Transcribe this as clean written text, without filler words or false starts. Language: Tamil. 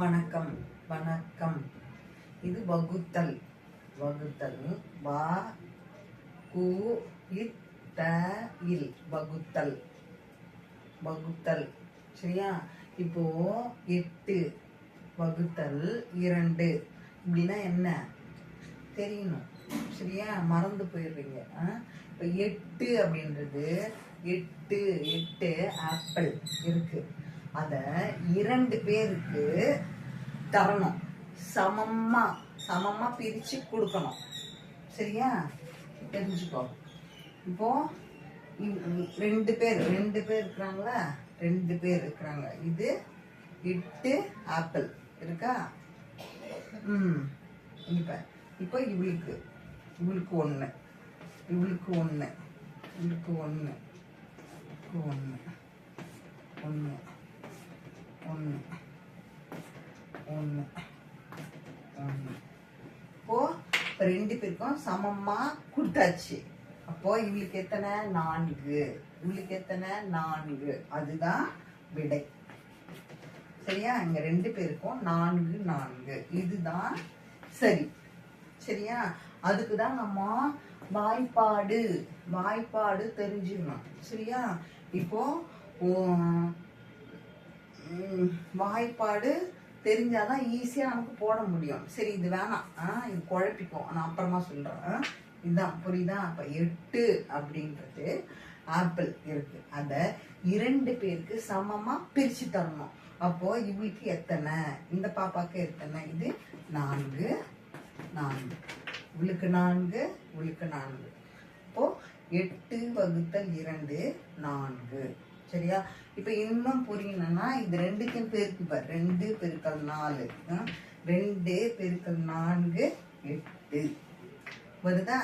வணக்கம் வணக்கம். இது வகுத்தல். வகுத்தல் வா கு இத் த இல் வகுத்தல். வகுத்தல் சரியா. இப்போ 8 வகுத்தல் 2 இப்படின்னா என்ன தெரியணும் சரியா. மறந்து போயிடுறீங்க. இப்போ 8 அப்படின்றது 8 ஆப்பிள் இருக்கு. அத 2 பேருக்கு தரணும். சமமா பிரிச்சு கொடுக்கணும் சரியா. தெரிஞ்சுக்கோ. இப்போ 2 பேர் இருக்கிறாங்களா, 2 பேர் இருக்கிறாங்க. இது 8 ஆப்பிள் இருக்கா. இப்போ இவளுக்கு 1, இவளுக்கு 1, இவளுக்கு 1, 1, 1, 1, 1, 1. இப்போ 2 பேருக்கும் சமமா கொடுத்தாச்சு. அப்போ இவளுக்கு எத்தனை 4, இவளுக்கு எத்தனை 4. அதுதான் விடை சரியா. இங்க 2 பேருக்கும் 4 4. இதுதான் சரி சரியா. அதுக்குதான் நம்ம வாய்ப்பாடு தெரிஞ்சுக்கணும் சரியா. இப்போ வாய்ப்பாடு தெரிஞ்சாதான் ஈஸியா நமக்கு போட முடியும். சரி இது வேணாம், இது குழப்பிக்கும், நான் அப்புறமா சொல்றேன். இதுதான் புரியுதா. அப்ப 8 அப்படின்றது ஆப்பிள் இருக்கு. அத 2 பேருக்கு சமமா பிரிச்சு தரணும். அப்போ இவளுக்கு எத்தனை, இந்த பாப்பாக்கு எத்தனை, இது 4 4, இவளுக்கு 4, இவளுக்கு 4. அப்போ 8 வகுத்தல் 2 4 சரியா. இப்ப இன்னும் புரியணும்னா இது 2க்கும் பெருக்கு பாரு. 2 பெருக்கல் 4, 2 பெருக்கல் 4 8 வருதா.